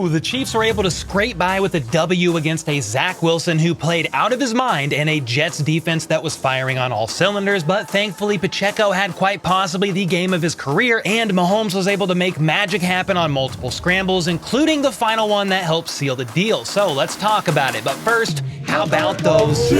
Woo! The Chiefs were able to scrape by with a W against a Zach Wilson who played out of his mind and a Jets defense that was firing on all cylinders, but thankfully Pacheco had quite possibly the game of his career, and Mahomes was able to make magic happen on multiple scrambles, including the final one that helped seal the deal. So let's talk about it, but first, how about those?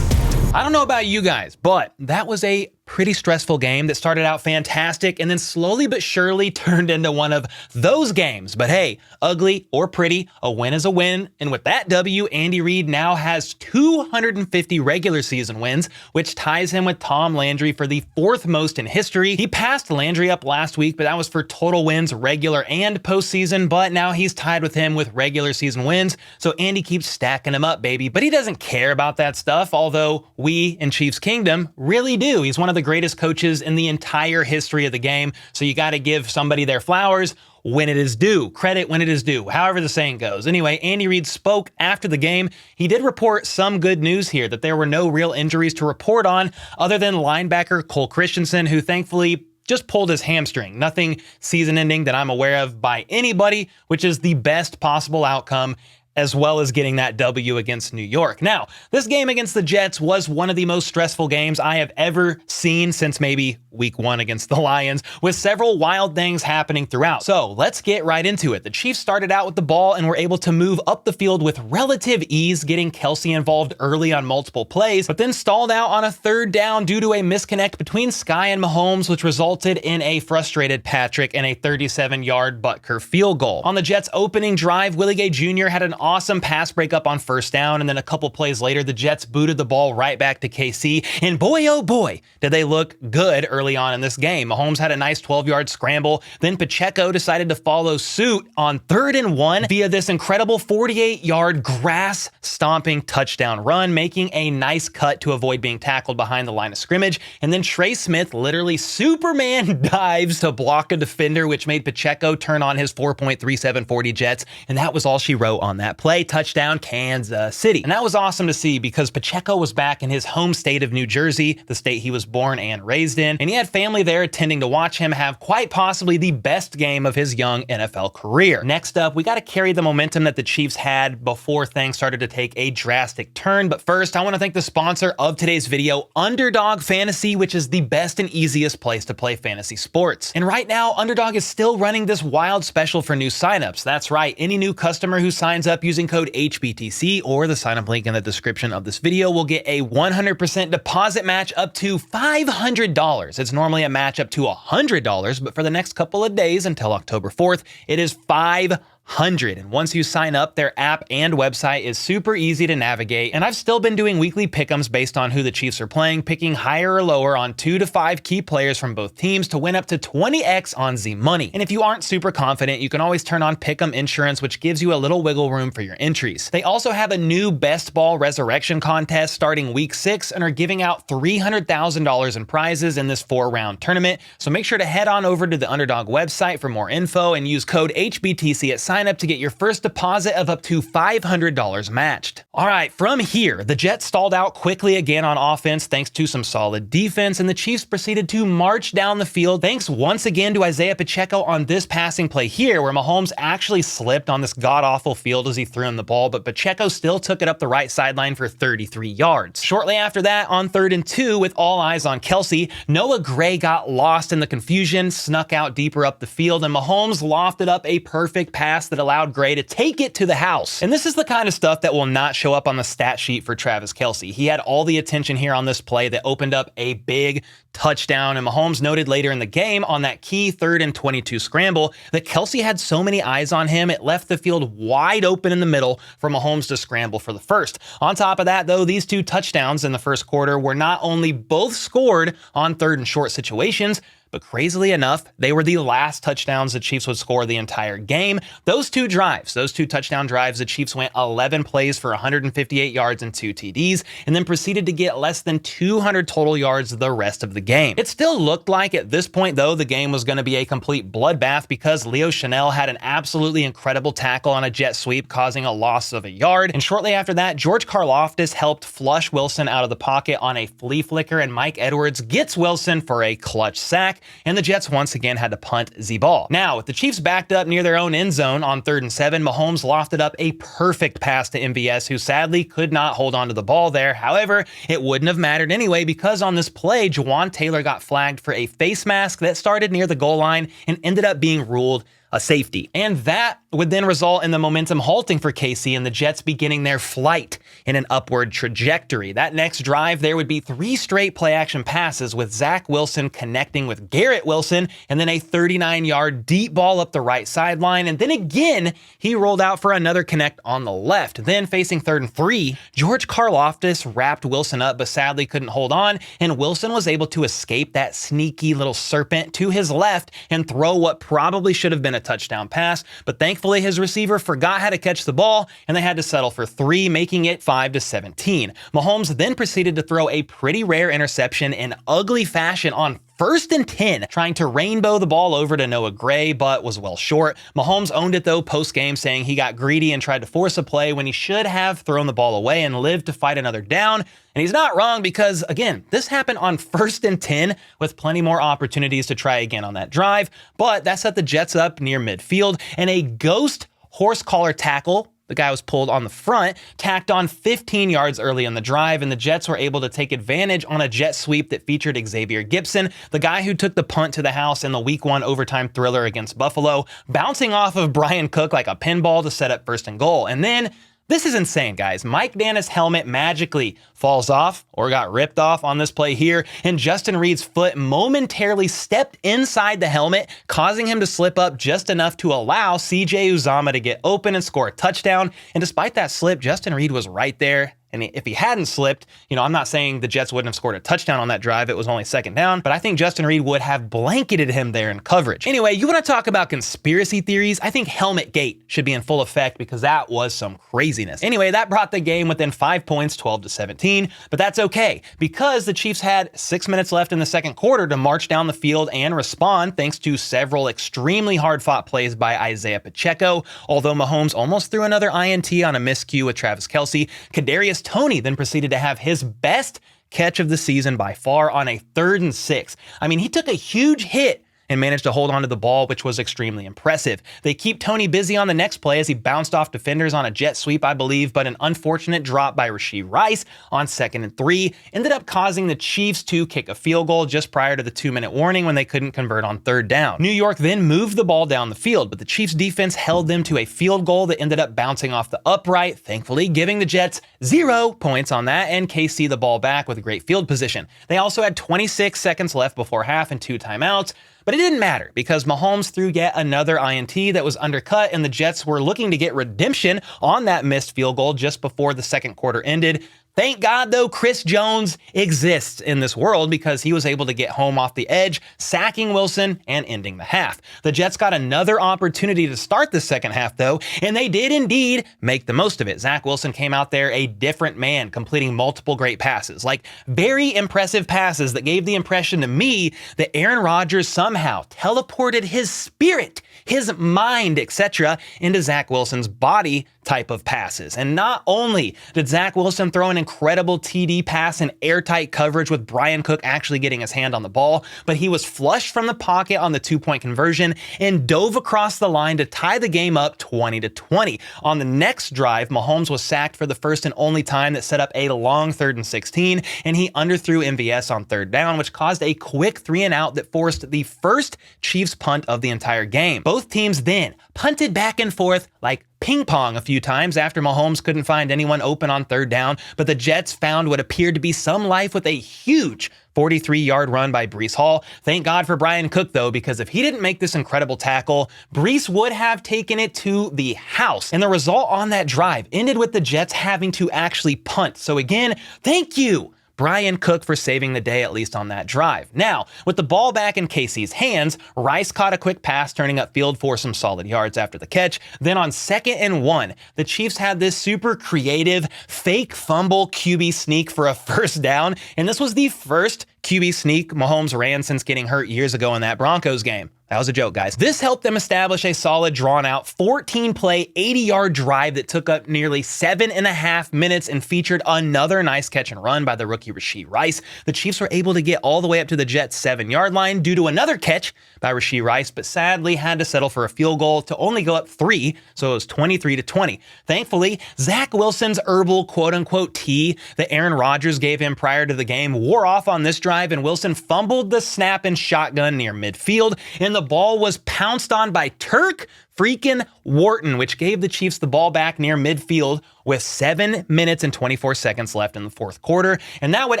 I don't know about you guys, but that was a pretty stressful game that started out fantastic and then slowly but surely turned into one of those games. But hey, ugly or pretty, a win is a win. And with that W, Andy Reid now has 250 regular season wins, which ties him with Tom Landry for the 4th most in history. He passed Landry up last week, but that was for total wins, regular and postseason. But now he's tied with him with regular season wins. So Andy keeps stacking them up, baby. But he doesn't care about that stuff, although we in Chiefs Kingdom really do. He's one of the greatest coaches in the entire history of the game. So you got to give somebody their flowers when it is due, credit when it is due, however the saying goes. Anyway, Andy Reid spoke after the game. He did report some good news here, that there were no real injuries to report on other than linebacker Cole Christensen, who thankfully just pulled his hamstring. Nothing season-ending that I'm aware of by anybody, which is the best possible outcome, as well as getting that W against New York. Now, this game against the Jets was one of the most stressful games I have ever seen since maybe week 1 against the Lions, with several wild things happening throughout. So let's get right into it. The Chiefs started out with the ball and were able to move up the field with relative ease, getting Kelsey involved early on multiple plays, but then stalled out on a 3rd down due to a misconnect between Sky and Mahomes, which resulted in a frustrated Patrick and a 37-yard Butker field goal. On the Jets' opening drive, Willie Gay Jr. had an awesome pass breakup on 1st down, and then a couple plays later, the Jets booted the ball right back to KC, and boy, oh boy, did they look good early on in this game. Mahomes had a nice 12-yard scramble, then Pacheco decided to follow suit on 3rd and 1 via this incredible 48-yard grass-stomping touchdown run, making a nice cut to avoid being tackled behind the line of scrimmage, and then Trey Smith literally Superman dives to block a defender, which made Pacheco turn on his 4.37 40 Jets, and that was all she wrote on that play. Touchdown, Kansas City. And that was awesome to see because Pacheco was back in his home state of New Jersey, the state he was born and raised in, and he had family there attending to watch him have quite possibly the best game of his young NFL career. Next up, we got to carry the momentum that the Chiefs had before things started to take a drastic turn. But first, I want to thank the sponsor of today's video, Underdog Fantasy, which is the best and easiest place to play fantasy sports. And right now, Underdog is still running this wild special for new signups. That's right, any new customer who signs up using code HBTC or the sign up link in the description of this video will get a 100% deposit match up to $500. It's normally a match up to $100, but for the next couple of days until October 4th, it is $500. And once you sign up, their app and website is super easy to navigate. And I've still been doing weekly pick'ems based on who the Chiefs are playing, picking higher or lower on 2 to 5 key players from both teams to win up to 20x on Z Money. And if you aren't super confident, you can always turn on Pick'em Insurance, which gives you a little wiggle room for your entries. They also have a new Best Ball Resurrection contest starting week 6 and are giving out $300,000 in prizes in this 4-round tournament. So make sure to head on over to the Underdog website for more info and use code HBTC at sign up to get your first deposit of up to $500 matched. All right, from here, the Jets stalled out quickly again on offense thanks to some solid defense, and the Chiefs proceeded to march down the field thanks once again to Isaiah Pacheco on this passing play here, where Mahomes actually slipped on this god-awful field as he threw him the ball, but Pacheco still took it up the right sideline for 33 yards. Shortly after that, on 3rd and 2, with all eyes on Kelsey, Noah Gray got lost in the confusion, snuck out deeper up the field, and Mahomes lofted up a perfect pass that allowed Gray to take it to the house. And this is the kind of stuff that will not show up on the stat sheet for Travis Kelce. He had all the attention here on this play that opened up a big touchdown, and Mahomes noted later in the game on that key 3rd and 22 scramble that Kelce had so many eyes on him, it left the field wide open in the middle for Mahomes to scramble for the first. On top of that, though, these 2 touchdowns in the first quarter were not only both scored on 3rd and short situations, but crazily enough, they were the last touchdowns the Chiefs would score the entire game. Those 2 touchdown drives, the Chiefs went 11 plays for 158 yards and 2 TDs, and then proceeded to get less than 200 total yards the rest of the game. It still looked like at this point, though, the game was going to be a complete bloodbath because Leo Chanel had an absolutely incredible tackle on a jet sweep, causing a loss of a yard. And shortly after that, George Karlaftis helped flush Wilson out of the pocket on a flea flicker, and Mike Edwards gets Wilson for a clutch sack. back, and the Jets once again had to punt the ball. Now, with the Chiefs backed up near their own end zone on 3rd and 7, Mahomes lofted up a perfect pass to MVS, who sadly could not hold on to the ball there. However, it wouldn't have mattered anyway, because on this play, Juwan Taylor got flagged for a face mask that started near the goal line and ended up being ruled a safety. And that would then result in the momentum halting for KC and the Jets beginning their flight in an upward trajectory. That next drive, there would be 3 straight play action passes with Zach Wilson connecting with Garrett Wilson, and then a 39-yard deep ball up the right sideline. And then again, he rolled out for another connect on the left. Then facing 3rd and 3, George Karlaftis wrapped Wilson up, but sadly couldn't hold on. And Wilson was able to escape that sneaky little serpent to his left and throw what probably should have been a touchdown pass, but thankfully his receiver forgot how to catch the ball and they had to settle for 3, making it 5-17. Mahomes then proceeded to throw a pretty rare interception in ugly fashion on 1st and 10, trying to rainbow the ball over to Noah Gray, but was well short. Mahomes owned it though post-game, saying he got greedy and tried to force a play when he should have thrown the ball away and lived to fight another down. And he's not wrong, because again, this happened on 1st and 10 with plenty more opportunities to try again on that drive, but that set the Jets up near midfield, and a ghost horse collar tackle, the guy was pulled on the front, tacked on 15 yards early in the drive, and the Jets were able to take advantage on a jet sweep that featured Xavier Gipson, the guy who took the punt to the house in the Week 1 overtime thriller against Buffalo, bouncing off of Brian Cook like a pinball to set up 1st and goal. And then, this is insane, guys. Mike Dana's helmet magically falls off or got ripped off on this play here, and Justin Reid's foot momentarily stepped inside the helmet, causing him to slip up just enough to allow CJ Uzomah to get open and score a touchdown. And despite that slip, Justin Reid was right there. And if he hadn't slipped, I'm not saying the Jets wouldn't have scored a touchdown on that drive. It was only 2nd down, but I think Justin Reid would have blanketed him there in coverage. Anyway, you want to talk about conspiracy theories? I think Helmet Gate should be in full effect, because that was some craziness. Anyway, that brought the game within 5 points, 12-17, but that's okay, because the Chiefs had 6 minutes left in the 2nd quarter to march down the field and respond, thanks to several extremely hard-fought plays by Isaiah Pacheco. Although Mahomes almost threw another INT on a miscue with Travis Kelce, Kadarius Toney then proceeded to have his best catch of the season by far on a 3rd and 6. I mean, he took a huge hit and managed to hold on to the ball, which was extremely impressive. They keep Toney busy on the next play as he bounced off defenders on a jet sweep, I believe, but an unfortunate drop by Rashee Rice on 2nd and 3 ended up causing the Chiefs to kick a field goal just prior to the 2-minute warning when they couldn't convert on 3rd down. New York then moved the ball down the field, but the Chiefs defense held them to a field goal that ended up bouncing off the upright, thankfully giving the Jets 0 points on that, and KC the ball back with great field position. They also had 26 seconds left before half and 2 timeouts. But it didn't matter, because Mahomes threw yet another INT that was undercut, and the Jets were looking to get redemption on that missed field goal just before the 2nd quarter ended. Thank God, though, Chris Jones exists in this world, because he was able to get home off the edge, sacking Wilson and ending the half. The Jets got another opportunity to start the 2nd half, though, and they did indeed make the most of it. Zach Wilson came out there a different man, completing multiple great passes, like very impressive passes that gave the impression to me that Aaron Rodgers somehow teleported his spirit, his mind, etc., into Zach Wilson's body type of passes. And not only did Zach Wilson throw an incredible TD pass in airtight coverage with Brian Cook actually getting his hand on the ball, but he was flushed from the pocket on the 2-point conversion and dove across the line to tie the game up 20-20. On the next drive, Mahomes was sacked for the first and only time that set up a long 3rd and 16, and he underthrew MVS on 3rd down, which caused a quick 3-and-out that forced the first Chiefs punt of the entire game. Both teams then punted back and forth like ping pong a few times after Mahomes couldn't find anyone open on 3rd down, but the Jets found what appeared to be some life with a huge 43-yard run by Breece Hall. Thank God for Brian Cook, though, because if he didn't make this incredible tackle, Breece would have taken it to the house. And the result on that drive ended with the Jets having to actually punt. So again, thank you, Brian Cook, for saving the day, at least on that drive. Now, with the ball back in KC's hands, Rice caught a quick pass turning upfield for some solid yards after the catch. Then on 2nd and 1, the Chiefs had this super creative fake fumble QB sneak for a 1st down, and this was the first QB sneak Mahomes ran since getting hurt years ago in that Broncos game. That was a joke, guys. This helped them establish a solid, drawn-out, 14-play, 80-yard drive that took up nearly 7.5 minutes and featured another nice catch and run by the rookie Rashee Rice. The Chiefs were able to get all the way up to the Jets' 7-yard line due to another catch by Rashee Rice, but sadly had to settle for a field goal to only go up 3, so it was 23-20. Thankfully, Zach Wilson's herbal quote-unquote tea that Aaron Rodgers gave him prior to the game wore off on this drive, and Wilson fumbled the snap and shotgun near midfield, and the ball was pounced on by Turk freaking Wharton, which gave the Chiefs the ball back near midfield with 7 minutes and 24 seconds left in the fourth quarter. And that would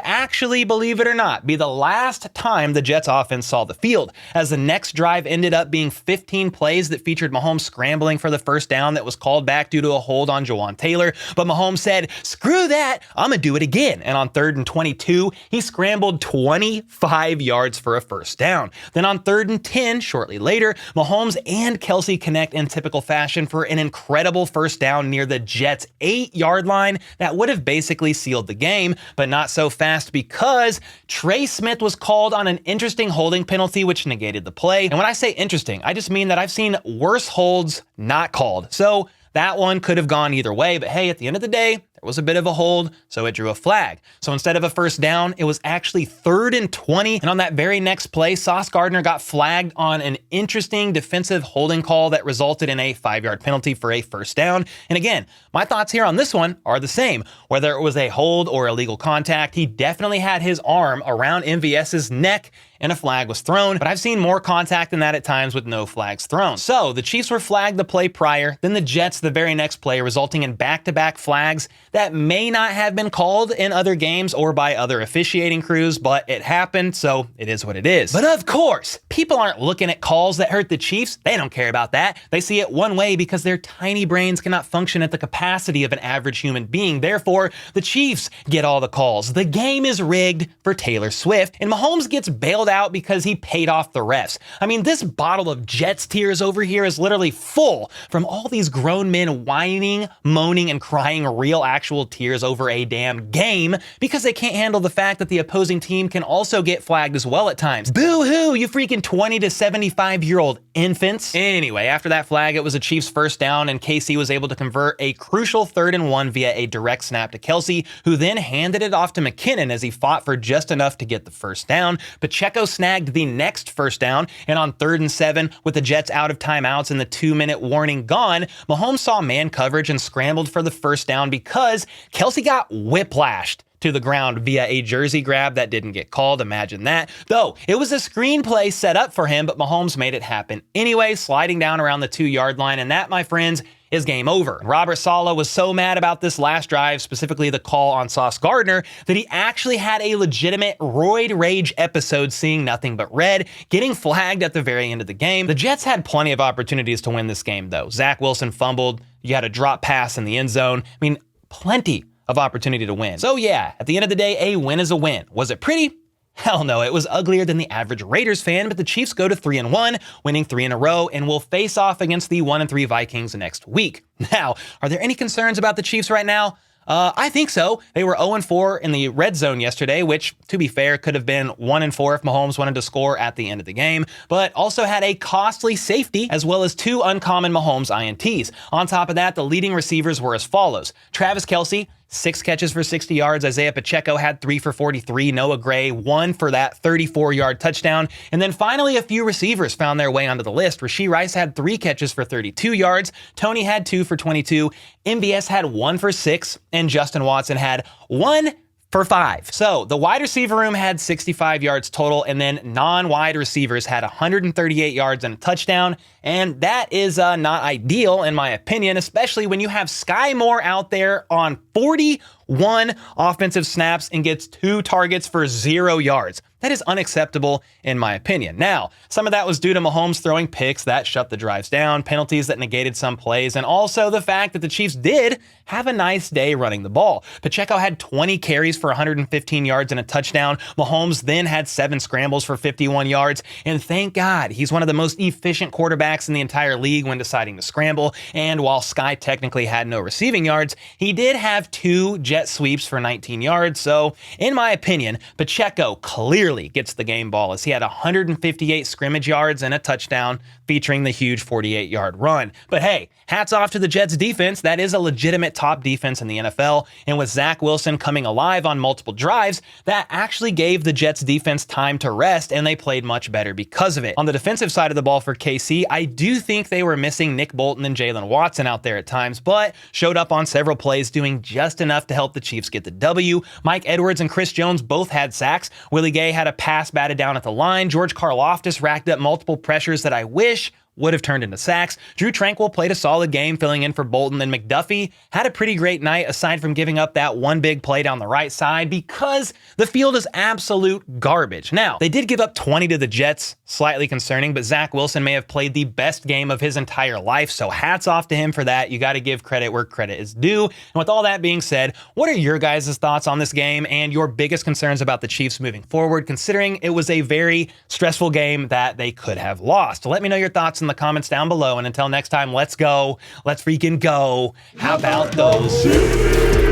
actually, believe it or not, be the last time the Jets offense saw the field, as the next drive ended up being 15 plays that featured Mahomes scrambling for the first down that was called back due to a hold on Jawan Taylor. But Mahomes said, screw that, I'm gonna do it again. And on 3rd and 22, he scrambled 25 yards for a first down. Then on 3rd and 10, shortly later, Mahomes and Kelce connect in typical fashion for an incredible first down near the Jets' 8-yard line that would have basically sealed the game, but not so fast because Trey Smith was called on an interesting holding penalty which negated the play. And when I say interesting, I just mean that I've seen worse holds not called. So that one could have gone either way, but hey, at the end of the day, there was a bit of a hold, so it drew a flag. So instead of a first down, it was actually 3rd and 20. And on that very next play, Sauce Gardner got flagged on an interesting defensive holding call that resulted in a 5-yard penalty for a first down. And again, my thoughts here on this one are the same. Whether it was a hold or illegal contact, he definitely had his arm around MVS's neck and a flag was thrown, but I've seen more contact than that at times with no flags thrown. So the Chiefs were flagged the play prior, then the Jets the very next play, resulting in back-to-back flags that may not have been called in other games or by other officiating crews, but it happened, so it is what it is. But of course, people aren't looking at calls that hurt the Chiefs. They don't care about that. They see it one way because their tiny brains cannot function at the capacity of an average human being. Therefore, the Chiefs get all the calls. The game is rigged for Taylor Swift, and Mahomes gets bailed out because he paid off the refs. I mean, this bottle of Jets tears over here is literally full from all these grown men whining, moaning, and crying real actual tears over a damn game because they can't handle the fact that the opposing team can also get flagged as well at times. Boo-hoo, you freaking 20 to 75-year-old infants. Anyway, after that flag, it was a Chiefs first down, and KC was able to convert a crucial 3rd and 1 via a direct snap to Kelce, who then handed it off to McKinnon as he fought for just enough to get the first down. Pacheco snagged the next first down, and on 3rd and 7, with the Jets out of timeouts and the 2-minute warning gone, Mahomes saw man coverage and scrambled for the first down because Kelce got whiplashed to the ground via a jersey grab that didn't get called. Imagine that. Though, it was a screenplay set up for him, but Mahomes made it happen anyway, sliding down around the 2-yard line, and that, my friends, is game over. Robert Saleh was so mad about this last drive, specifically the call on Sauce Gardner, that he actually had a legitimate roid rage episode seeing nothing but red, getting flagged at the very end of the game. The Jets had plenty of opportunities to win this game, though. Zach Wilson fumbled. You had a drop pass in the end zone. I mean, plenty of opportunity to win. So yeah, at the end of the day, a win is a win. Was it pretty? Hell no, it was uglier than the average Raiders fan, but the Chiefs go to 3-1, winning 3 in a row, and will face off against the 1-3 Vikings next week. Now, are there any concerns about the Chiefs right now? I think so. They were 0-4 in the red zone yesterday, which, to be fair, could have been 1-4 if Mahomes wanted to score at the end of the game, but also had a costly safety as well as 2 uncommon Mahomes INTs. On top of that, the leading receivers were as follows. Travis Kelce, 6 catches for 60 yards. Isaiah Pacheco had 3 for 43. Noah Gray, 1 for that 34-yard touchdown. And then finally, a few receivers found their way onto the list. Rashee Rice had 3 catches for 32 yards. Tony had 2 for 22. MVS had 1 for 6. And Justin Watson had 1 for 5. So the wide receiver room had 65 yards total, and then non-wide receivers had 138 yards and a touchdown. And that is not ideal, in my opinion, especially when you have Sky Moore out there on 41 offensive snaps and gets 2 targets for 0 yards. That is unacceptable, in my opinion. Now, some of that was due to Mahomes throwing picks that shut the drives down, penalties that negated some plays, and also the fact that the Chiefs did have a nice day running the ball. Pacheco had 20 carries for 115 yards and a touchdown. Mahomes then had 7 scrambles for 51 yards, and thank God he's one of the most efficient quarterbacks in the entire league when deciding to scramble. And while Sky technically had no receiving yards, he did have 2 jet sweeps for 19 yards. So, in my opinion, Pacheco clearly gets the game ball as he had 158 scrimmage yards and a touchdown featuring the huge 48-yard run. But hey, hats off to the Jets defense. That is a legitimate top defense in the NFL. And with Zach Wilson coming alive on multiple drives, that actually gave the Jets defense time to rest, and they played much better because of it. On the defensive side of the ball for KC, I do think they were missing Nick Bolton and Jalen Watson out there at times, but showed up on several plays doing just enough to help the Chiefs get the W. Mike Edwards and Chris Jones both had sacks. Willie Gay had a pass batted down at the line. George Karlaftis racked up multiple pressures that I wish would have turned into sacks. Drew Tranquill played a solid game filling in for Bolton, and McDuffie had a pretty great night aside from giving up that one big play down the right side because the field is absolute garbage. Now, they did give up 20 to the Jets, slightly concerning, but Zach Wilson may have played the best game of his entire life, so hats off to him for that. You got to give credit where credit is due. And with all that being said, what are your guys' thoughts on this game and your biggest concerns about the Chiefs moving forward, considering it was a very stressful game that they could have lost? Let me know your thoughts in the comments down below, and until next time, let's go. Let's freaking go. How about those?